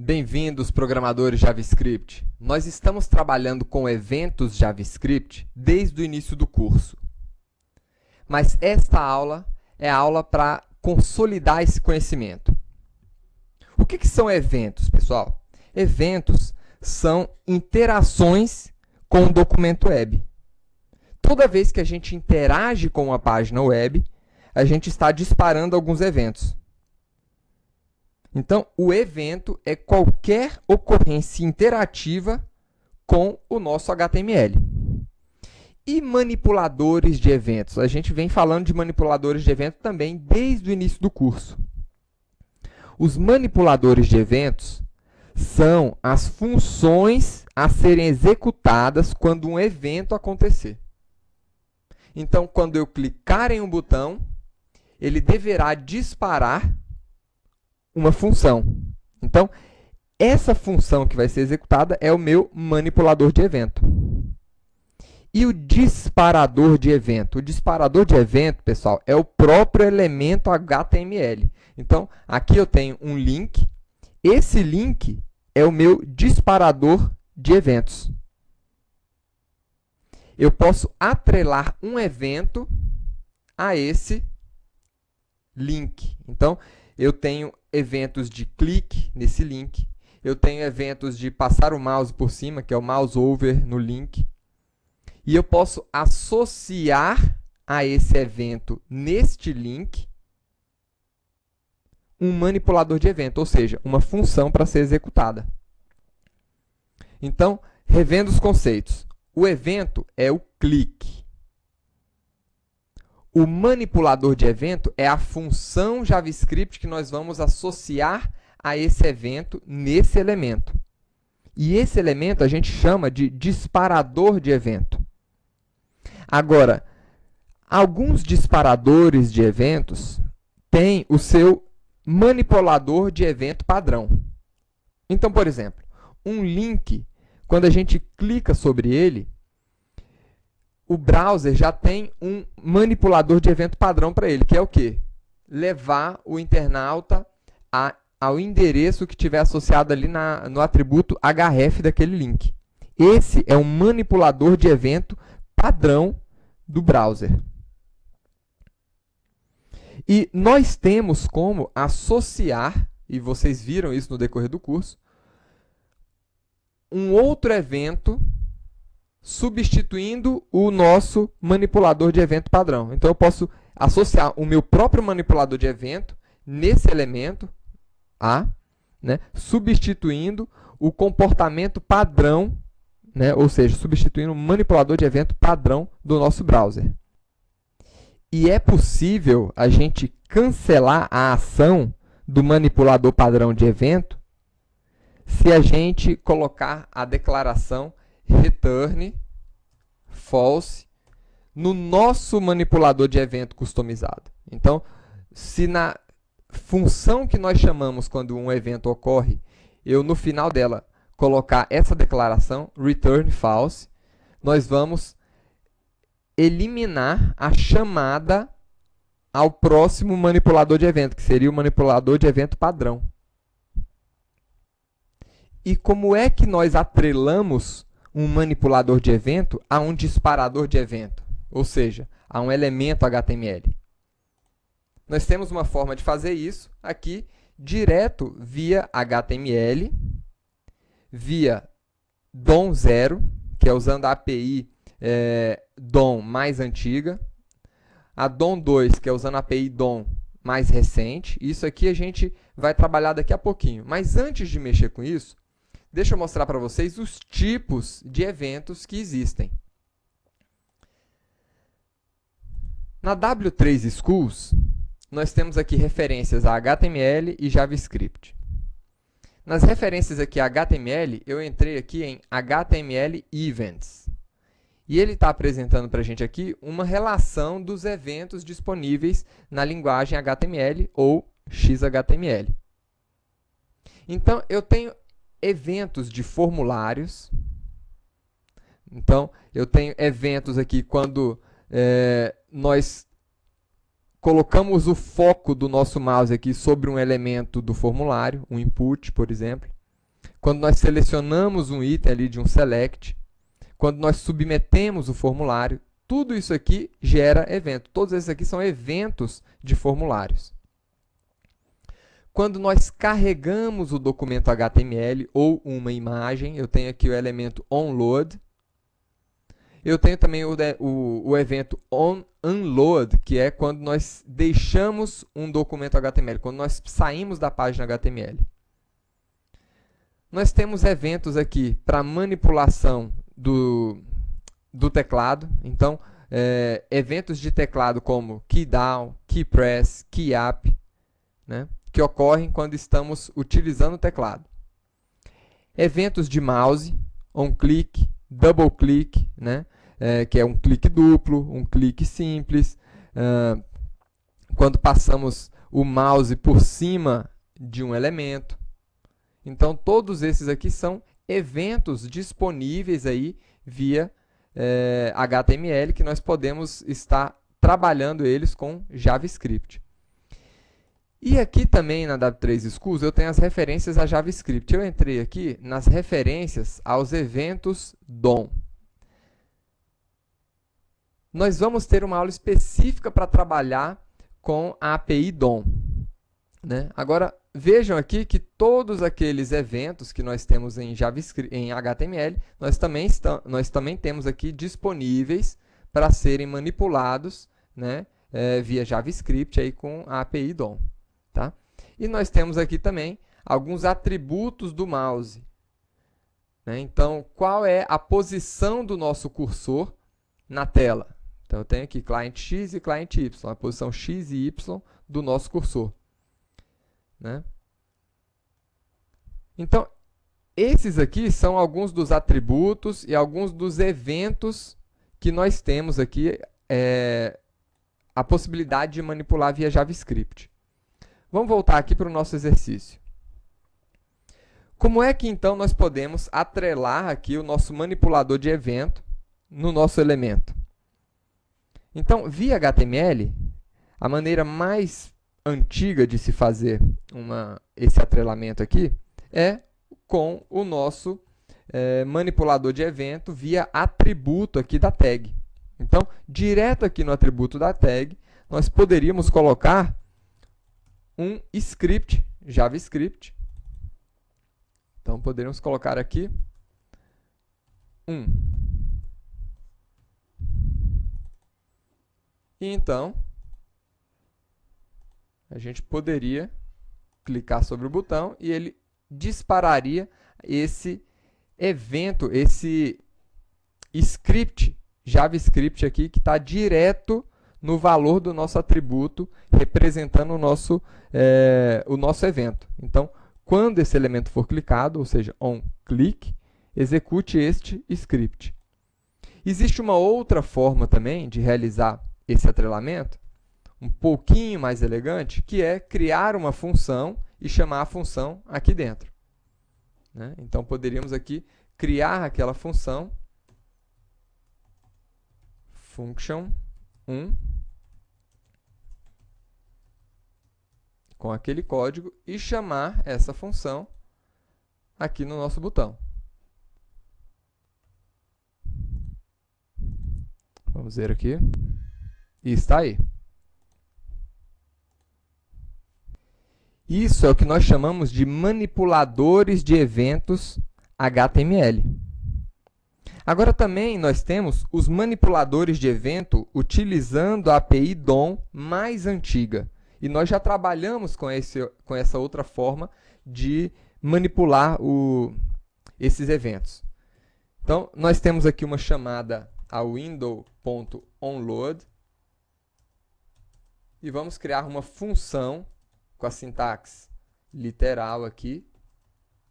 Bem-vindos, programadores JavaScript. Nós estamos trabalhando com eventos JavaScript desde o início do curso. Mas esta aula é a aula para consolidar esse conhecimento. O que são eventos, pessoal? Eventos são interações com o documento web. Toda vez que a gente interage com uma página web, a gente está disparando alguns eventos. Então, o evento é qualquer ocorrência interativa com o nosso HTML. E manipuladores de eventos? A gente vem falando de manipuladores de eventos também desde o início do curso. Os manipuladores de eventos são as funções a serem executadas quando um evento acontecer. Então, quando eu clicar em um botão, ele deverá disparar uma função. Então, essa função que vai ser executada é o meu manipulador de evento. E o disparador de evento? O disparador de evento, pessoal, é o próprio elemento HTML. Então, aqui eu tenho um link. Esse link é o meu disparador de eventos. Eu posso atrelar um evento a esse link. Então, eu tenho eventos de clique nesse link. Eu tenho eventos de passar o mouse por cima, que é o mouse over no link. E eu posso associar a esse evento neste link um manipulador de evento, ou seja, uma função para ser executada. Então, revendo os conceitos. O evento é o clique. O manipulador de evento é a função JavaScript que nós vamos associar a esse evento nesse elemento. E esse elemento a gente chama de disparador de evento. Agora, alguns disparadores de eventos têm o seu manipulador de evento padrão. Então, por exemplo, um link, quando a gente clica sobre ele, o browser já tem um manipulador de evento padrão para ele, que é o quê? Levar o internauta ao endereço que tiver associado ali no atributo href daquele link. Esse é um manipulador de evento padrão do browser. E nós temos como associar, e vocês viram isso no decorrer do curso, um outro evento substituindo o nosso manipulador de evento padrão. Então, eu posso associar o meu próprio manipulador de evento nesse elemento A, né, substituindo o comportamento padrão, né, ou seja, substituindo o manipulador de evento padrão do nosso browser. E é possível a gente cancelar a ação do manipulador padrão de evento se a gente colocar a declaração return false no nosso manipulador de evento customizado. Então, se na função que nós chamamos quando um evento ocorre, eu no final dela colocar essa declaração return false, nós vamos eliminar a chamada ao próximo manipulador de evento, que seria o manipulador de evento padrão. E como é que nós atrelamos um manipulador de evento a um disparador de evento, ou seja, a um elemento HTML? Nós temos uma forma de fazer isso aqui, direto via HTML, via DOM0, que é usando a API DOM mais antiga, a DOM2, que é usando a API DOM mais recente. Isso aqui a gente vai trabalhar daqui a pouquinho. Mas antes de mexer com isso, deixa eu mostrar para vocês os tipos de eventos que existem. Na W3 Schools, nós temos aqui referências a HTML e JavaScript. Nas referências aqui a HTML, eu entrei aqui em HTML Events. E ele está apresentando para a gente aqui uma relação dos eventos disponíveis na linguagem HTML ou XHTML. Então, eu tenho eventos de formulários. Então, eu tenho eventos aqui quando nós colocamos o foco do nosso mouse aqui sobre um elemento do formulário, um input, por exemplo. quando nós selecionamos um item ali de um select, quando nós submetemos o formulário, tudo isso aqui gera evento. Todos esses aqui são eventos de formulários. Quando nós carregamos o documento HTML ou uma imagem, eu tenho aqui o elemento onload. Eu tenho também o evento onUnload, que é quando nós deixamos um documento HTML, quando nós saímos da página HTML. Nós temos eventos aqui para manipulação do teclado. Então, eventos de teclado como keydown, keypress, keyup, né, que ocorrem quando estamos utilizando o teclado. Eventos de mouse, onClick, double click, né, que é um clique duplo, um clique simples, quando passamos o mouse por cima de um elemento. Então, todos esses aqui são eventos disponíveis aí via HTML, que nós podemos estar trabalhando eles com JavaScript. E aqui também na W3 Schools eu tenho as referências a JavaScript. Eu entrei aqui nas referências aos eventos DOM. Nós vamos ter uma aula específica para trabalhar com a API DOM, né? Agora, vejam aqui que todos aqueles eventos que nós temos em JavaScript, em HTML, nós também temos aqui disponíveis para serem manipulados, né, via JavaScript aí com a API DOM. Tá? E nós temos aqui também alguns atributos do mouse, né? Então, qual é a posição do nosso cursor na tela? Então, eu tenho aqui cliente X e cliente Y, a posição X e Y do nosso cursor, né? Então, esses aqui são alguns dos atributos e alguns dos eventos que nós temos aqui, a possibilidade de manipular via JavaScript. Vamos voltar aqui para o nosso exercício. Como é que, então, nós podemos atrelar aqui o nosso manipulador de evento no nosso elemento? Então, via HTML, a maneira mais antiga de se fazer esse atrelamento aqui é com o nosso manipulador de evento via atributo aqui da tag. Então, direto aqui no atributo da tag, nós poderíamos colocar um script, JavaScript. Então, poderíamos colocar aqui E então, a gente poderia clicar sobre o botão e ele dispararia esse evento, esse script JavaScript aqui, que está direto no valor do nosso atributo, representando o nosso evento. Então, quando esse elemento for clicado, ou seja, onClick, execute este script. Existe uma outra forma também de realizar esse atrelamento, um pouquinho mais elegante, que é criar uma função e chamar a função aqui dentro, né? Então, poderíamos aqui criar aquela função, function com aquele código e chamar essa função aqui no nosso botão. Vamos ver aqui. E está aí. Isso é o que nós chamamos de manipuladores de eventos HTML. Agora também nós temos os manipuladores de evento utilizando a API DOM mais antiga. E nós já trabalhamos com essa outra forma de manipular esses eventos. Então, nós temos aqui uma chamada a window.onload e vamos criar uma função com a sintaxe literal aqui,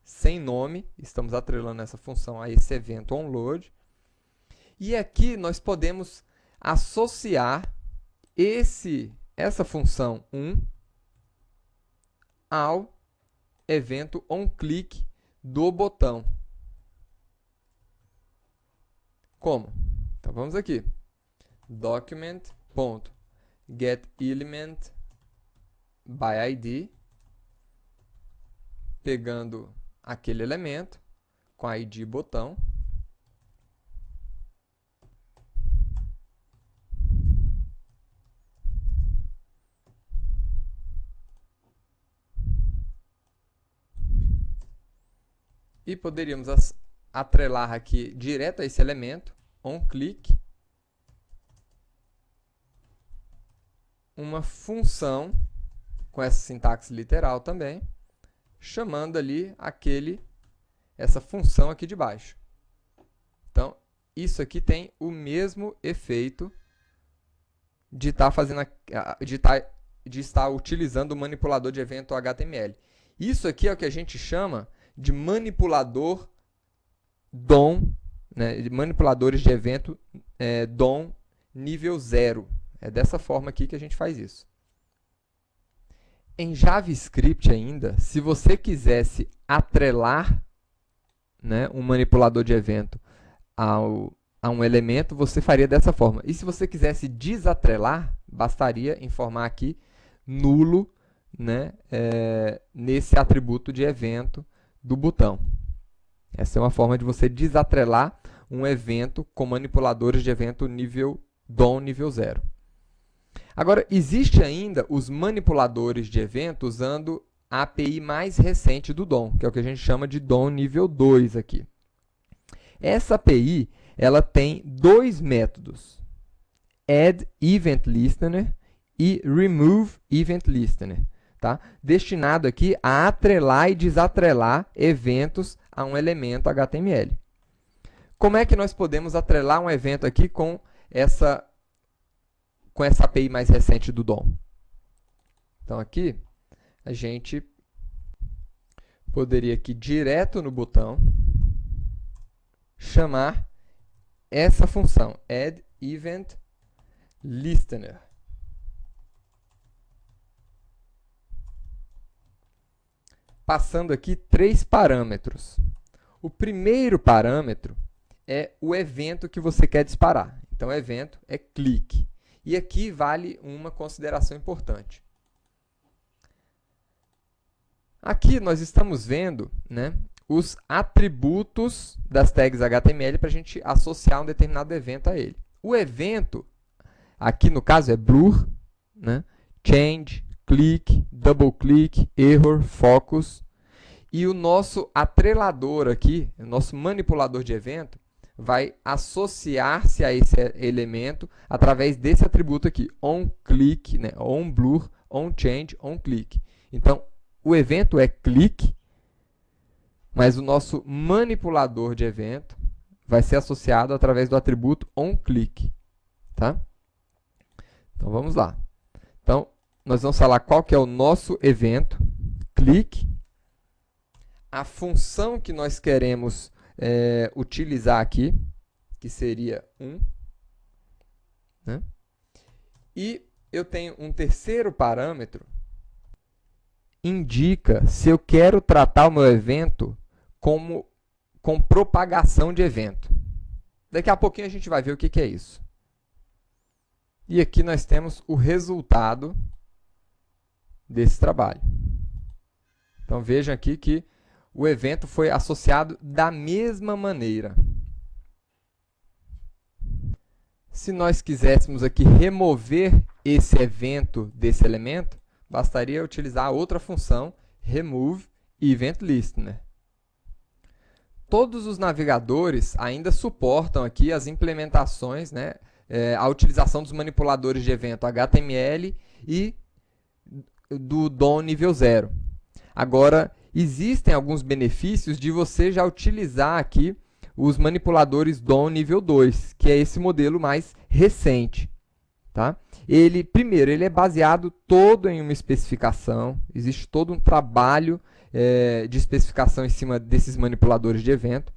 sem nome. Estamos atrelando essa função a esse evento onload. E aqui nós podemos associar essa função ao evento onClick do botão. Como? Então, vamos aqui. Document.getElementById, pegando aquele elemento com ID botão. E poderíamos atrelar aqui direto a esse elemento, onClick, uma função com essa sintaxe literal também, chamando ali essa função aqui de baixo. Então, isso aqui tem o mesmo efeito de estar utilizando o manipulador de evento HTML. Isso aqui é o que a gente chama de manipulador DOM, né, de manipuladores de evento DOM nível 0. É dessa forma aqui que a gente faz isso. Em JavaScript ainda, se você quisesse atrelar, né, um manipulador de evento a um elemento, você faria dessa forma. E se você quisesse desatrelar, bastaria informar aqui nulo, né, nesse atributo de evento do botão. Essa é uma forma de você desatrelar um evento com manipuladores de evento DOM nível 0. Agora, existe ainda os manipuladores de evento usando a API mais recente do DOM, que é o que a gente chama de DOM nível 2 aqui. Essa API ela tem dois métodos, Add Event Listener e Remove Event Listener, tá? Destinado aqui a atrelar e desatrelar eventos a um elemento HTML. Como é que nós podemos atrelar um evento aqui com essa API mais recente do DOM? Então, aqui, a gente poderia aqui, direto no botão, chamar essa função, Add Event Listener. Passando aqui 3 parâmetros. O primeiro parâmetro é o evento que você quer disparar. Então, o evento é clique. E aqui vale uma consideração importante. Aqui nós estamos vendo, né, os atributos das tags HTML para a gente associar um determinado evento a ele. O evento, aqui no caso, é blur, né, change, click, double click, error, focus. E o nosso atrelador aqui, o nosso manipulador de evento, vai associar-se a esse elemento através desse atributo aqui, onClick, né, onBlur, onChange, onClick. Então, o evento é click, mas o nosso manipulador de evento vai ser associado através do atributo onClick. Tá? Então, vamos lá. Então, nós vamos falar qual que é o nosso evento, click, a função que nós queremos utilizar aqui, que seria 1, né? E eu tenho um terceiro parâmetro, indica se eu quero tratar o meu evento com propagação de evento. Daqui a pouquinho a gente vai ver o que é isso. E aqui nós temos o resultado desse trabalho. Então vejam aqui que o evento foi associado da mesma maneira. Se nós quiséssemos aqui remover esse evento desse elemento, bastaria utilizar outra função, Remove Event Listener. Todos os navegadores ainda suportam aqui as implementações, né, a utilização dos manipuladores de evento HTML e do DOM nível 0. Agora, existem alguns benefícios de você já utilizar aqui os manipuladores DOM nível 2, que é esse modelo mais recente. Tá? Primeiro, ele é baseado todo em uma especificação, existe todo um trabalho de especificação em cima desses manipuladores de evento.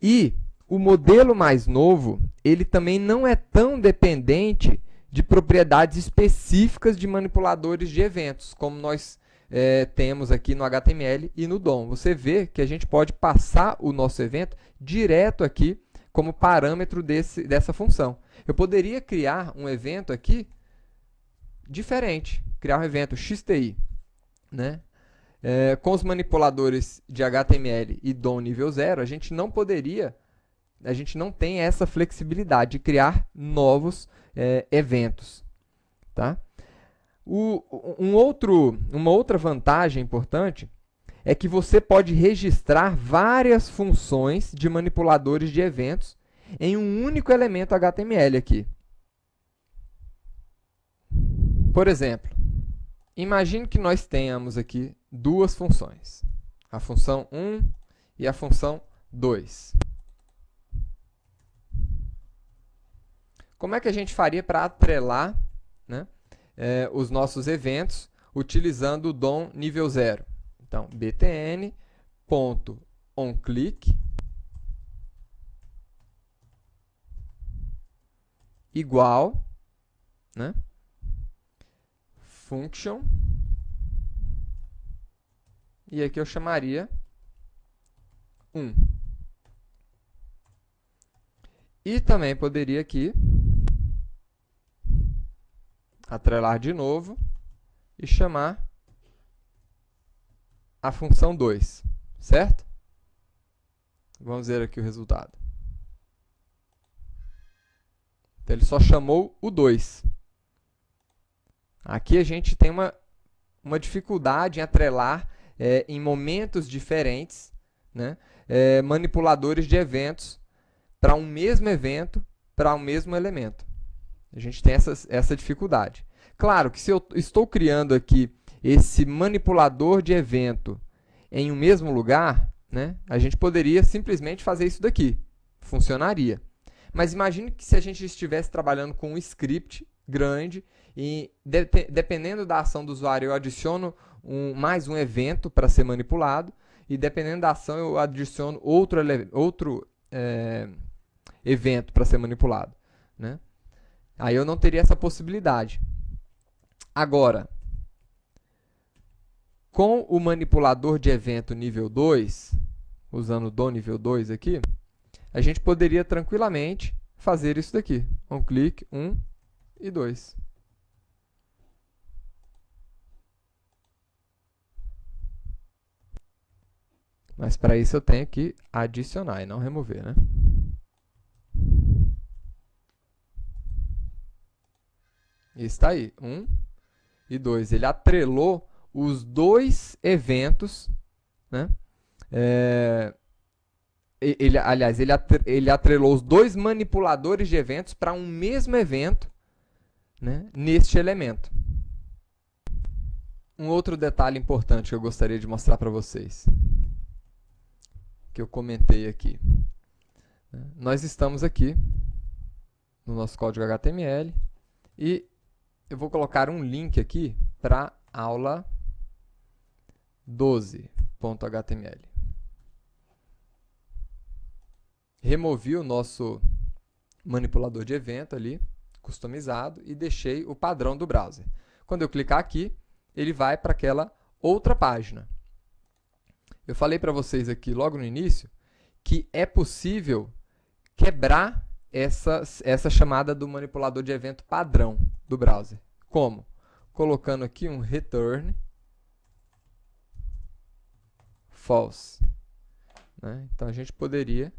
E o modelo mais novo, ele também não é tão dependente de propriedades específicas de manipuladores de eventos, como nós temos aqui no HTML e no DOM. Você vê que a gente pode passar o nosso evento direto aqui como parâmetro dessa função. Eu poderia criar um evento aqui diferente, criar um evento XTI, né? Com os manipuladores de HTML e DOM nível 0, a gente não tem essa flexibilidade de criar novos eventos. Tá? Uma outra vantagem importante é que você pode registrar várias funções de manipuladores de eventos em um único elemento HTML aqui. Por exemplo, imagine que nós tenhamos aqui duas funções, a função 1 e a função 2. Como é que a gente faria para atrelar, né, os nossos eventos utilizando o DOM nível 0? Então, btn.onClick igual, né, function, e aqui eu chamaria 1. E também poderia aqui atrelar de novo e chamar a função 2, certo? Vamos ver aqui o resultado. Então, ele só chamou o 2. Aqui a gente tem uma dificuldade em atrelar em momentos diferentes, né, manipuladores de eventos para um mesmo evento, para um mesmo elemento. A gente tem essa dificuldade. Claro que se eu estou criando aqui esse manipulador de evento em um mesmo lugar, né, a gente poderia simplesmente fazer isso daqui. Funcionaria. Mas imagine que se a gente estivesse trabalhando com um script grande e, dependendo da ação do usuário, eu adiciono mais um evento para ser manipulado e, dependendo da ação, eu adiciono outro evento para ser manipulado, né? Aí eu não teria essa possibilidade. Agora, com o manipulador de evento nível 2, usando o DOM nível 2 aqui, a gente poderia tranquilamente fazer isso daqui. OnClick 1 e 2. Mas para isso eu tenho que adicionar e não remover, né? E está aí, 1 e 2. Ele atrelou os dois eventos, né? Ele atrelou os dois manipuladores de eventos para um mesmo evento, né, neste elemento. Um outro detalhe importante que eu gostaria de mostrar para vocês, que eu comentei aqui. Nós estamos aqui no nosso código HTML e eu vou colocar um link aqui para a aula 12.html. Removi o nosso manipulador de evento ali, customizado, e deixei o padrão do browser. Quando eu clicar aqui, ele vai para aquela outra página. Eu falei para vocês aqui logo no início que é possível quebrar essa chamada do manipulador de evento padrão do browser. Como? Colocando aqui um return false, né? Então, a gente poderia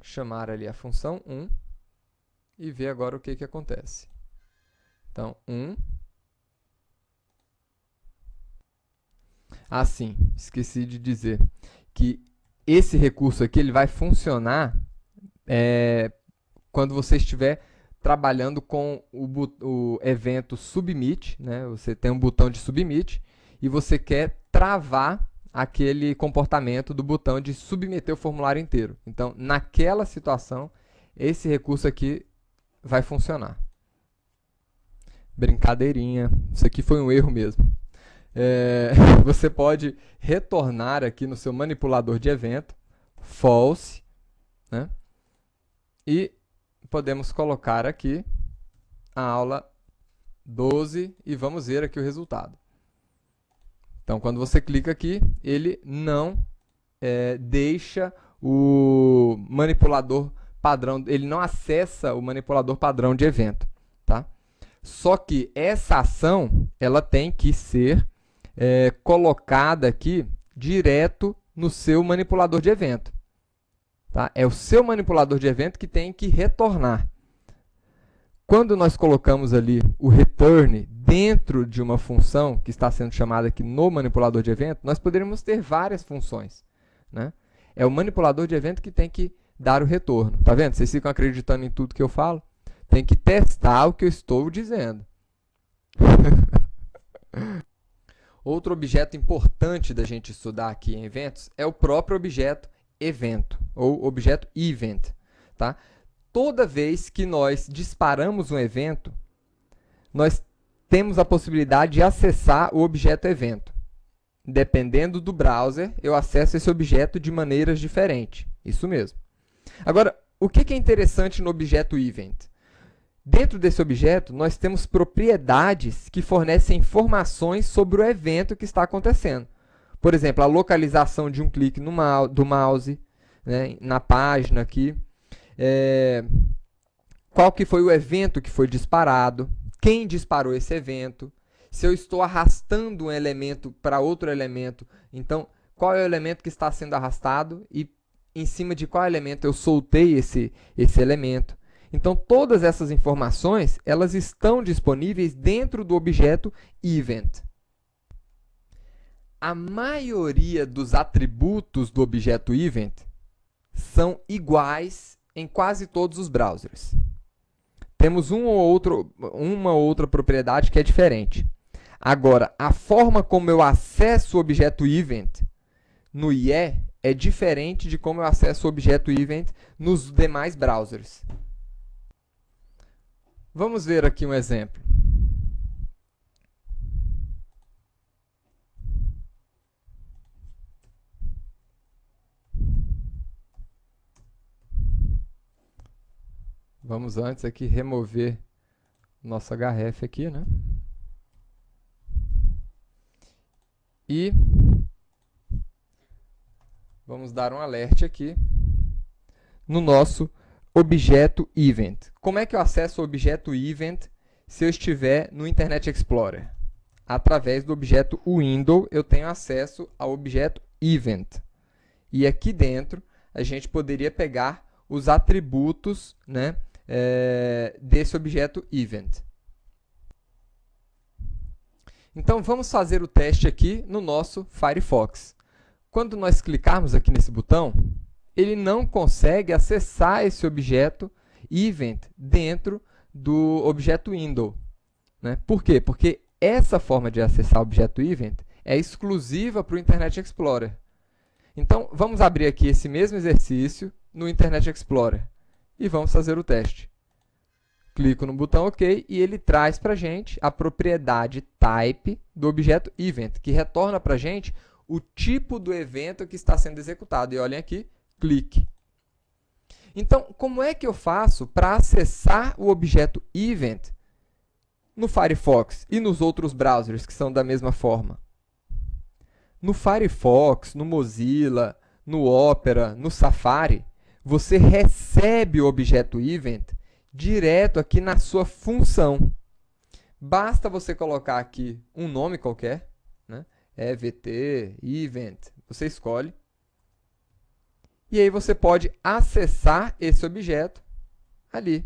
chamar ali a função 1 e ver agora o que acontece. Então, 1. Ah, sim, esqueci de dizer que esse recurso aqui ele vai funcionar quando você estiver trabalhando com o evento submit, né? Você tem um botão de submit e você quer travar aquele comportamento do botão de submeter o formulário inteiro. Então, naquela situação, esse recurso aqui vai funcionar. Brincadeirinha, isso aqui foi um erro mesmo. Você pode retornar aqui no seu manipulador de evento, false, né? E podemos colocar aqui a aula 12 e vamos ver aqui o resultado. Então, quando você clica aqui, ele não deixa o manipulador padrão, ele não acessa o manipulador padrão de evento, tá? Só que essa ação, ela tem que ser colocada aqui direto no seu manipulador de evento. Tá? É o seu manipulador de evento que tem que retornar. Quando nós colocamos ali o return dentro de uma função que está sendo chamada aqui no manipulador de evento, nós poderíamos ter várias funções, né? É o manipulador de evento que tem que dar o retorno. Tá vendo? Vocês ficam acreditando em tudo que eu falo? Tem que testar o que eu estou dizendo. Outro objeto importante da gente estudar aqui em eventos é o próprio objeto evento, ou objeto event. Tá? Toda vez que nós disparamos um evento, nós temos a possibilidade de acessar o objeto evento. Dependendo do browser, eu acesso esse objeto de maneiras diferentes. Isso mesmo. Agora, o que é interessante no objeto event? Dentro desse objeto, nós temos propriedades que fornecem informações sobre o evento que está acontecendo. Por exemplo, a localização de um clique do mouse, né, na página aqui. Qual que foi o evento que foi disparado, quem disparou esse evento, se eu estou arrastando um elemento para outro elemento, então qual é o elemento que está sendo arrastado e em cima de qual elemento eu soltei esse elemento. Então, todas essas informações elas estão disponíveis dentro do objeto event. A maioria dos atributos do objeto event são iguais em quase todos os browsers. Temos uma ou outra propriedade que é diferente. Agora, a forma como eu acesso o objeto event no IE é diferente de como eu acesso o objeto event nos demais browsers. Vamos ver aqui um exemplo. Vamos antes aqui remover nosso href aqui, né? E vamos dar um alert aqui no nosso objeto event. Como é que eu acesso o objeto event se eu estiver no Internet Explorer? Através do objeto window, eu tenho acesso ao objeto event. E aqui dentro, a gente poderia pegar os atributos, né, desse objeto event. Então, vamos fazer o teste aqui no nosso Firefox. Quando nós clicarmos aqui nesse botão, ele não consegue acessar esse objeto event dentro do objeto window. Né? Por quê? Porque essa forma de acessar o objeto event é exclusiva para o Internet Explorer. Então, vamos abrir aqui esse mesmo exercício no Internet Explorer e vamos fazer o teste. Clico no botão OK e ele traz para a gente a propriedade type do objeto event, que retorna para a gente o tipo do evento que está sendo executado. E olhem aqui, clique. Então, como é que eu faço para acessar o objeto event no Firefox e nos outros browsers que são da mesma forma? No Firefox, no Mozilla, no Opera, no Safari, você recebe o objeto event direto aqui na sua função. Basta você colocar aqui um nome qualquer, né? EVT, event, você escolhe. E aí você pode acessar esse objeto ali.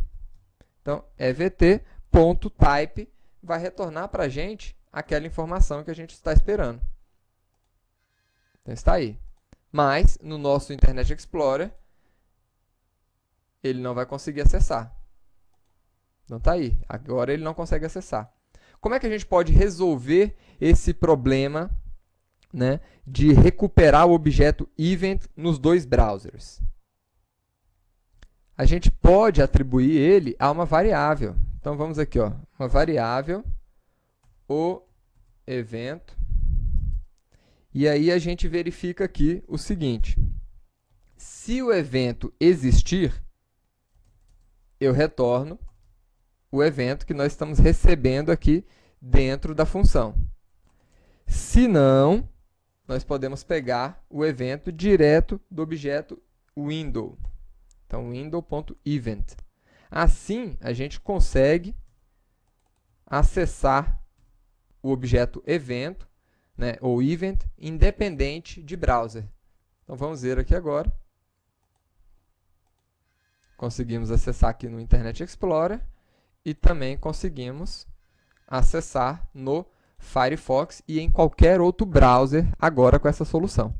Então, evt.type vai retornar para a gente aquela informação que a gente está esperando. Então, está aí. Mas, no nosso Internet Explorer, ele não vai conseguir acessar. Então, está aí. Agora ele não consegue acessar. Como é que a gente pode resolver esse problema, né, de recuperar o objeto event nos dois browsers? A gente pode atribuir ele a uma variável. Então, vamos aqui, ó, uma variável, o evento. E aí a gente verifica aqui o seguinte. Se o evento existir, eu retorno o evento que nós estamos recebendo aqui dentro da função. Se não, nós podemos pegar o evento direto do objeto window. Então, window.event. Assim, a gente consegue acessar o objeto evento, né, ou event, independente de browser. Então vamos ver aqui agora. Conseguimos acessar aqui no Internet Explorer e também conseguimos acessar no Firefox e em qualquer outro browser agora com essa solução.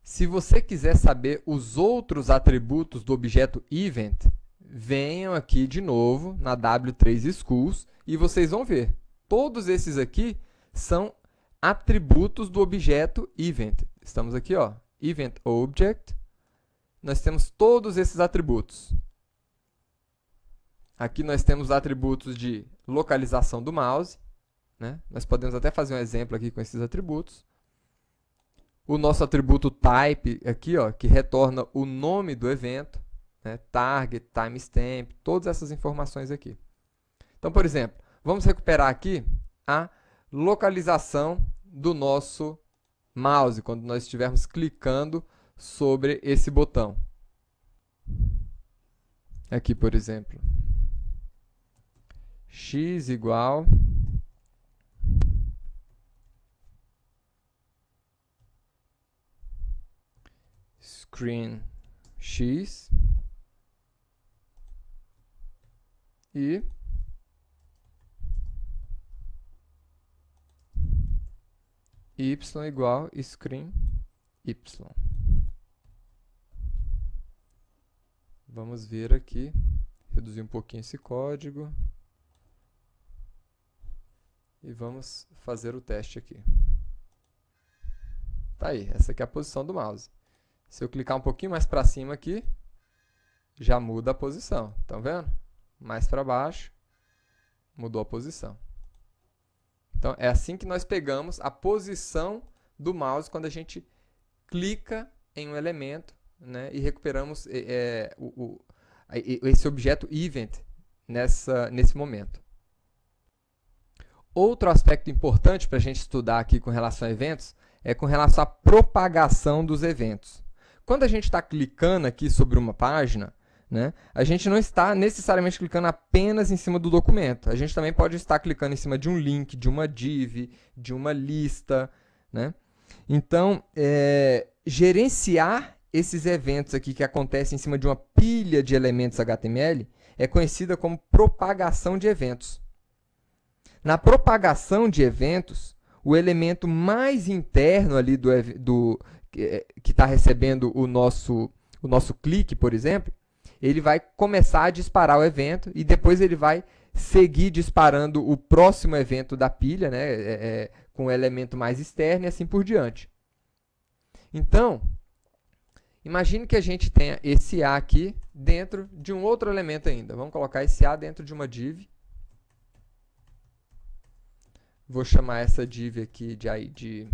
Se você quiser saber os outros atributos do objeto event, venham aqui de novo na W3 Schools e vocês vão ver. Todos esses aqui são atributos do objeto event. Estamos aqui, ó, event object. Nós temos todos esses atributos. Aqui nós temos atributos de localização do mouse, né? Nós podemos até fazer um exemplo aqui com esses atributos. O nosso atributo type aqui, ó, que retorna o nome do evento, né? Target, timestamp, todas essas informações aqui. Então, por exemplo, vamos recuperar aqui a localização do nosso mouse, quando nós estivermos clicando sobre esse botão. Aqui, por exemplo, x igual screen x e y igual screen y. Vamos ver aqui, reduzir um pouquinho esse código e vamos fazer o teste aqui. Tá aí, essa aqui é a posição do mouse. Se eu clicar um pouquinho mais para cima aqui, já muda a posição. Estão vendo? Mais para baixo, mudou a posição. Então, é assim que nós pegamos a posição do mouse quando a gente clica em um elemento, né, e recuperamos esse objeto event nesse momento. Outro aspecto importante para a gente estudar aqui com relação a eventos é com relação à propagação dos eventos. Quando a gente está clicando aqui sobre uma página, né, a gente não está necessariamente clicando apenas em cima do documento. A gente também pode estar clicando em cima de um link, de uma div, de uma lista, né? Então, gerenciar esses eventos aqui que acontecem em cima de uma pilha de elementos HTML é conhecida como propagação de eventos. Na propagação de eventos, o elemento mais interno ali que está recebendo o nosso clique, por exemplo, ele vai começar a disparar o evento e depois ele vai seguir disparando o próximo evento da pilha, né, com o elemento mais externo e assim por diante. Então, imagine que a gente tenha esse A aqui dentro de um outro elemento ainda. Vamos colocar esse A dentro de uma div. Vou chamar essa div aqui de ID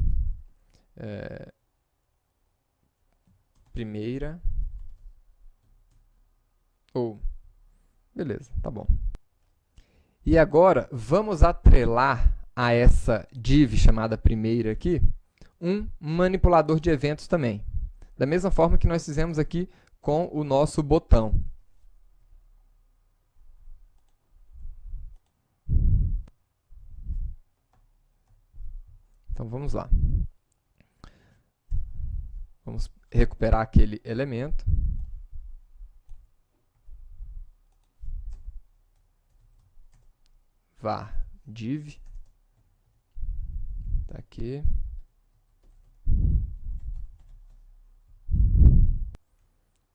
primeira. Beleza, tá bom. E agora, vamos atrelar a essa div chamada primeira aqui, um manipulador de eventos também. Da mesma forma que nós fizemos aqui com o nosso botão. Então, vamos lá. Vamos recuperar aquele elemento. Var div. Tá aqui.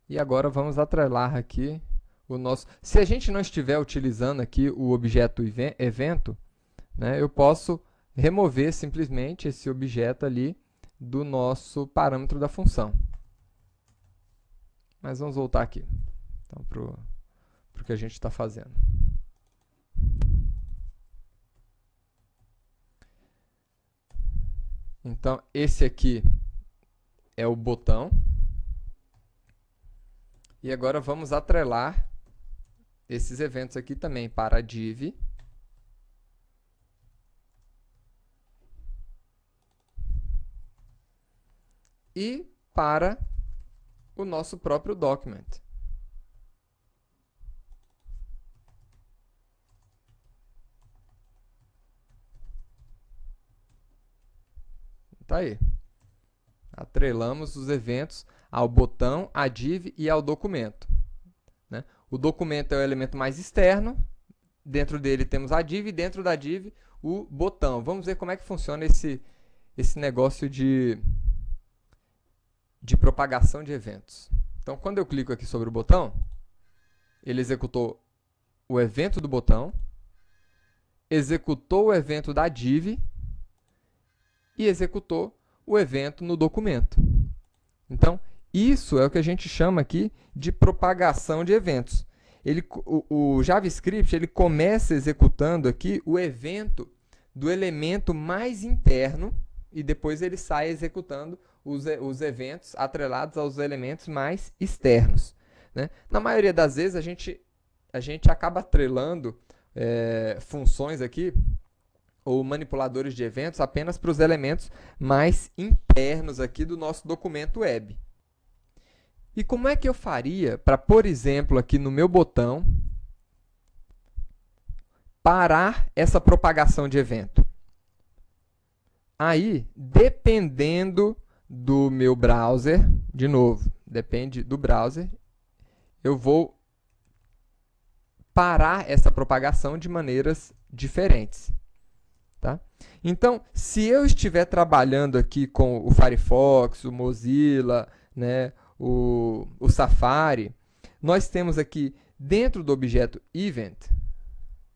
E agora vamos atrelar aqui o nosso... Se a gente não estiver utilizando aqui o objeto evento, né, eu posso remover simplesmente esse objeto ali do nosso parâmetro da função. Mas vamos voltar aqui, então, para o que a gente está fazendo. Então, esse aqui é o botão. E agora vamos atrelar esses eventos aqui também para a div. E para o nosso próprio document. Tá aí. Atrelamos os eventos ao botão, à div e ao documento, né? O documento é o elemento mais externo, dentro dele temos a div e dentro da div o botão. Vamos ver como é que funciona esse negócio de propagação de eventos. Então, quando eu clico aqui sobre o botão, ele executou o evento do botão, executou o evento da div e executou o evento no documento. Então, isso é o que a gente chama aqui de propagação de eventos. O JavaScript ele começa executando aqui o evento do elemento mais interno e depois ele sai executando os eventos atrelados aos elementos mais externos, né? Na maioria das vezes, a gente acaba atrelando funções aqui ou manipuladores de eventos apenas para os elementos mais internos aqui do nosso documento web. E como é que eu faria para, por exemplo, aqui no meu botão, parar essa propagação de evento? Aí, dependendo do meu browser, de novo, depende do browser, eu vou parar essa propagação de maneiras diferentes. Tá? Então, se eu estiver trabalhando aqui com o Firefox, o Mozilla, né, o Safari, nós temos aqui dentro do objeto event,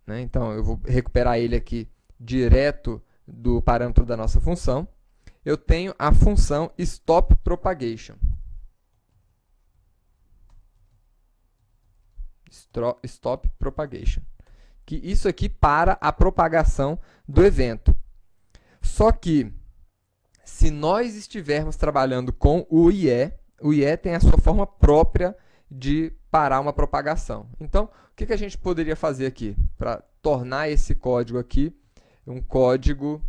né, então eu vou recuperar ele aqui direto do parâmetro da nossa função, eu tenho a função stop propagation. Stop propagation. Que isso aqui para a propagação do evento. Só que, se nós estivermos trabalhando com o IE tem a sua forma própria de parar uma propagação. Então, o que a gente poderia fazer aqui para tornar esse código aqui um código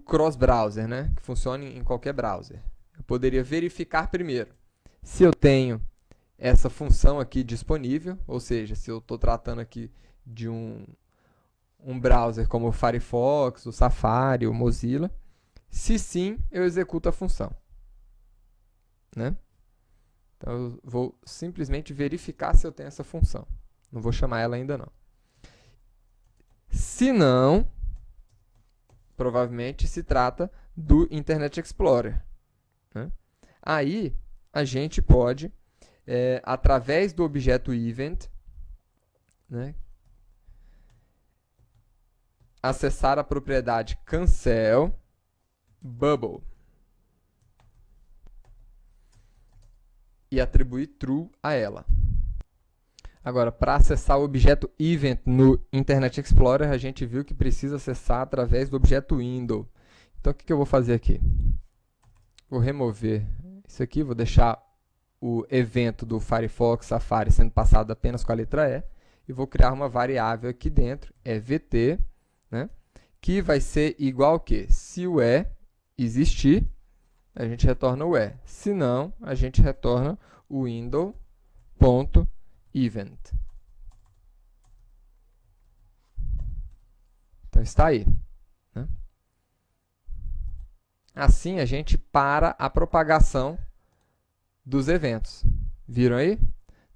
cross-browser, né? Que funcione em qualquer browser. Eu poderia verificar primeiro se eu tenho essa função aqui disponível, ou seja, se eu estou tratando aqui de um browser como o Firefox, o Safari, o Mozilla. Se sim, eu executo a função, né? Então, eu vou simplesmente verificar se eu tenho essa função. Não vou chamar ela ainda não. Se não, provavelmente se trata do Internet Explorer, né? Aí, a gente pode, através do objeto event, né, acessar a propriedade cancel bubble e atribuir true a ela. Agora, para acessar o objeto event no Internet Explorer, a gente viu que precisa acessar através do objeto window. Então, o que eu vou fazer aqui? Vou remover isso aqui, vou deixar o evento do Firefox, Safari sendo passado apenas com a letra E e vou criar uma variável aqui dentro, vt, né, que vai ser igual que se o E existir, a gente retorna o E. Se não, a gente retorna o window.event. Então, está aí, né? Assim, a gente para a propagação dos eventos. Viram aí?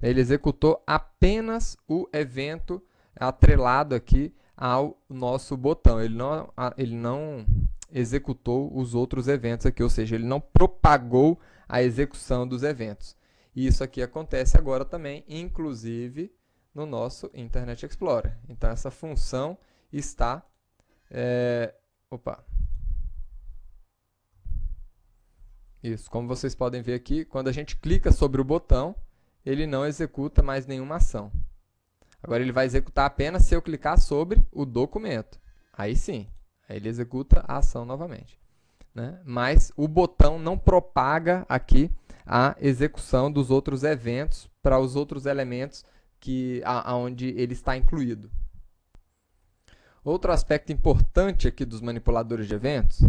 Ele executou apenas o evento atrelado aqui ao nosso botão. Ele não executou os outros eventos aqui, ou seja, ele não propagou a execução dos eventos. E isso aqui acontece agora também, inclusive no nosso Internet Explorer. Então, essa função está... Isso, como vocês podem ver aqui, quando a gente clica sobre o botão, ele não executa mais nenhuma ação. Agora, ele vai executar apenas se eu clicar sobre o documento. Aí sim, aí ele executa a ação novamente, né? Mas o botão não propaga aqui a execução dos outros eventos para os outros elementos onde ele está incluído. Outro aspecto importante aqui dos manipuladores de eventos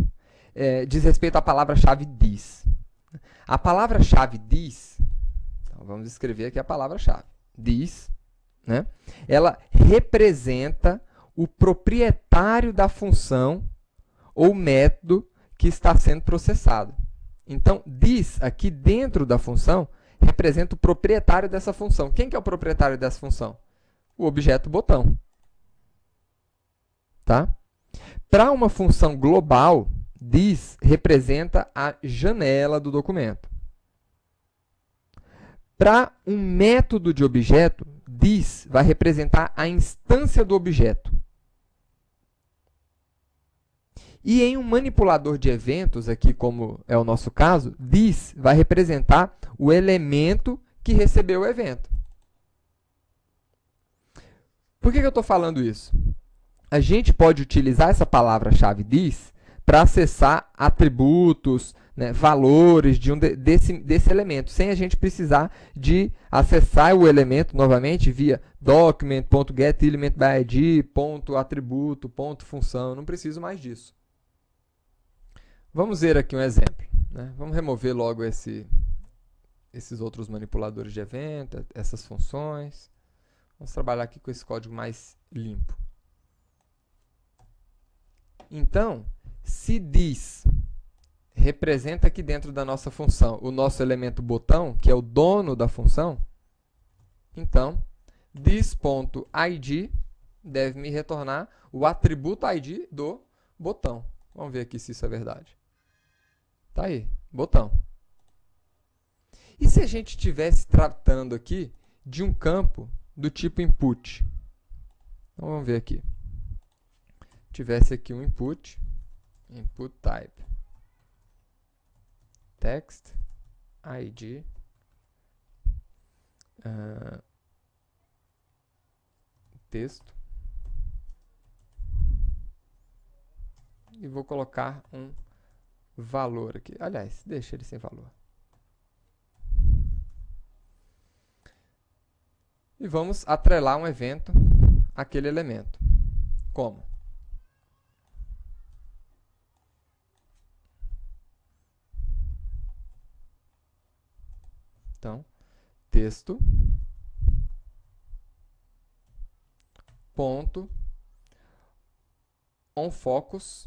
diz respeito à palavra-chave this. A palavra-chave this, então vamos escrever aqui a palavra-chave, this, né? Ela representa o proprietário da função ou método que está sendo processado. Então, this aqui dentro da função representa o proprietário dessa função. Quem que é o proprietário dessa função? O objeto botão. Tá? Para uma função global, this representa a janela do documento. Para um método de objeto, this vai representar a instância do objeto. E em um manipulador de eventos, aqui como é o nosso caso, this vai representar o elemento que recebeu o evento. Por que eu estou falando isso? A gente pode utilizar essa palavra-chave this para acessar atributos, né, valores desse elemento, sem a gente precisar de acessar o elemento novamente via document.getElementById, .atributo, .função. Não preciso mais disso. Vamos ver aqui um exemplo. Né? Vamos remover logo esses outros manipuladores de evento, essas funções. Vamos trabalhar aqui com esse código mais limpo. Então, se this representa aqui dentro da nossa função o nosso elemento botão, que é o dono da função, então, this.id deve me retornar o atributo id do botão. Vamos ver aqui se isso é verdade. Tá aí, botão. E se a gente estivesse tratando aqui de um campo do tipo input? Então, vamos ver aqui. Tivesse aqui um input type, text, id, texto, e vou colocar um valor aqui. Aliás, deixa ele sem valor. E vamos atrelar um evento àquele elemento. Como? Então, texto, ponto, onFocus,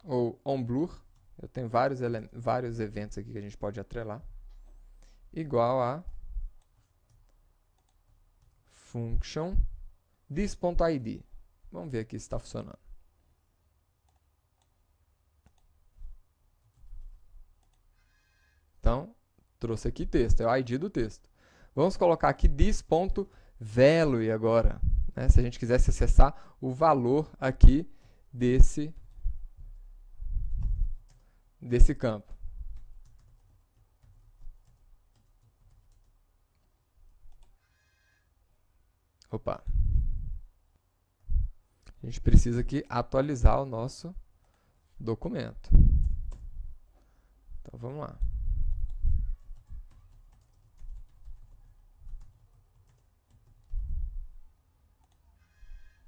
ou onBlur, eu tenho vários eventos aqui que a gente pode atrelar, igual a function this.id. Vamos ver aqui se está funcionando. Então, trouxe aqui texto, é o id do texto. Vamos colocar aqui this.value agora, né? Se a gente quisesse acessar o valor aqui desse campo. Opa. A gente precisa aqui atualizar o nosso documento. Então, vamos lá.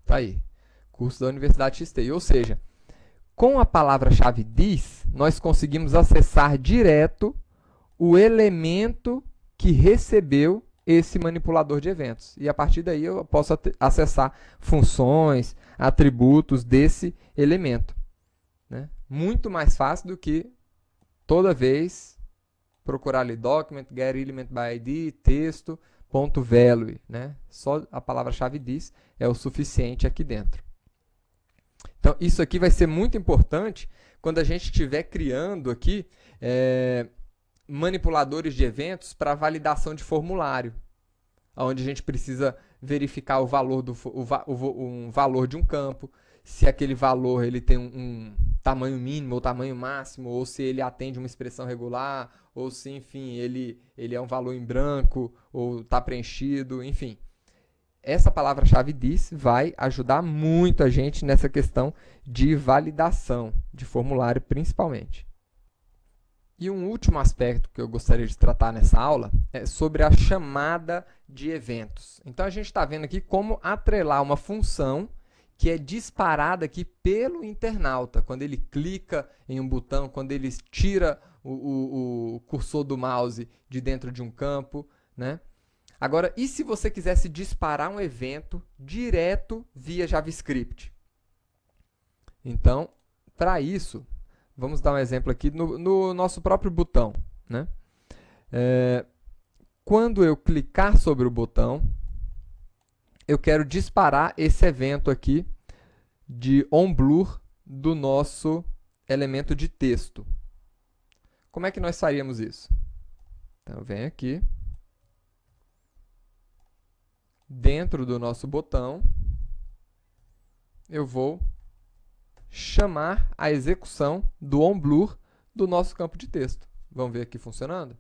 Tá aí, curso da Universidade XT. Ou seja, com a palavra-chave this, nós conseguimos acessar direto o elemento que recebeu esse manipulador de eventos. E a partir daí eu posso acessar funções, atributos desse elemento. Né? Muito mais fácil do que toda vez procurar ali document, getElementById, texto, .value, né? Só a palavra-chave this é o suficiente aqui dentro. Então, isso aqui vai ser muito importante quando a gente estiver criando aqui manipuladores de eventos para validação de formulário, onde a gente precisa verificar o valor um valor de um campo, se aquele valor ele tem um tamanho mínimo ou tamanho máximo, ou se ele atende uma expressão regular, ou se, enfim, ele é um valor em branco, ou está preenchido, enfim. Essa palavra-chave this vai ajudar muito a gente nessa questão de validação de formulário, principalmente. E um último aspecto que eu gostaria de tratar nessa aula é sobre a chamada de eventos. Então, a gente está vendo aqui como atrelar uma função que é disparada aqui pelo internauta, quando ele clica em um botão, quando ele tira o cursor do mouse de dentro de um campo, né? Agora, e se você quisesse disparar um evento direto via JavaScript? Então, para isso, vamos dar um exemplo aqui no nosso próprio botão, né? Quando eu clicar sobre o botão, eu quero disparar esse evento aqui de onBlur do nosso elemento de texto. Como é que nós faríamos isso? Então, eu venho aqui, dentro do nosso botão, eu vou chamar a execução do onBlur do nosso campo de texto. Vamos ver aqui funcionando?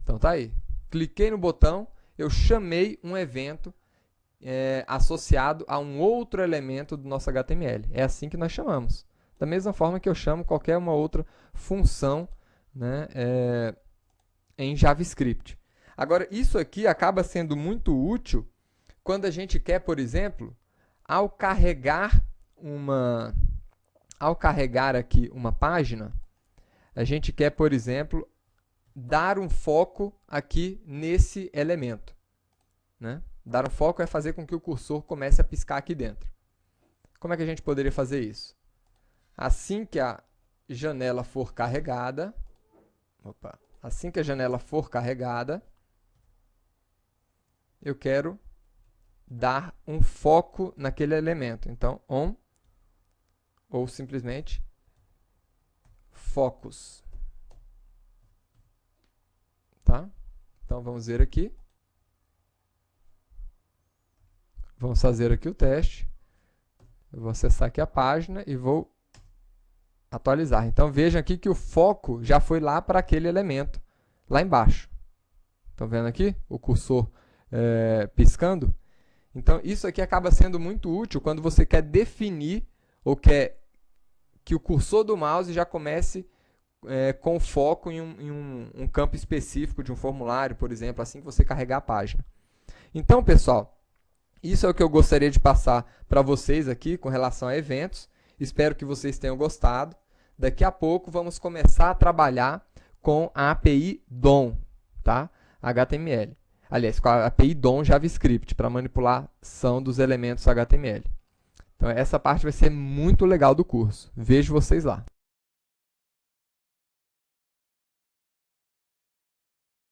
Então, tá aí. Cliquei no botão, eu chamei um evento associado a um outro elemento do nosso HTML. É assim que nós chamamos. Da mesma forma que eu chamo qualquer uma outra função, né, em JavaScript. Agora, isso aqui acaba sendo muito útil quando a gente quer, por exemplo, ao carregar aqui uma página, a gente quer, por exemplo, dar um foco aqui nesse elemento, né? Dar um foco é fazer com que o cursor comece a piscar aqui dentro. Como é que a gente poderia fazer isso? Assim que a janela for carregada, eu quero dar um foco naquele elemento. Então, on ou simplesmente focus. Tá? Então, vamos ver aqui. Vamos fazer aqui o teste. Eu vou acessar aqui a página e vou atualizar. Então, vejam aqui que o foco já foi lá para aquele elemento, lá embaixo. Estão vendo aqui o cursor piscando? Então, isso aqui acaba sendo muito útil quando você quer definir ou quer que o cursor do mouse já comece com foco em um campo específico de um formulário, por exemplo, assim que você carregar a página. Então, pessoal, isso é o que eu gostaria de passar para vocês aqui com relação a eventos. Espero que vocês tenham gostado. Daqui a pouco vamos começar a trabalhar com a API DOM, tá? HTML. Aliás, com a API DOM JavaScript, para manipulação dos elementos HTML. Então, essa parte vai ser muito legal do curso. Vejo vocês lá.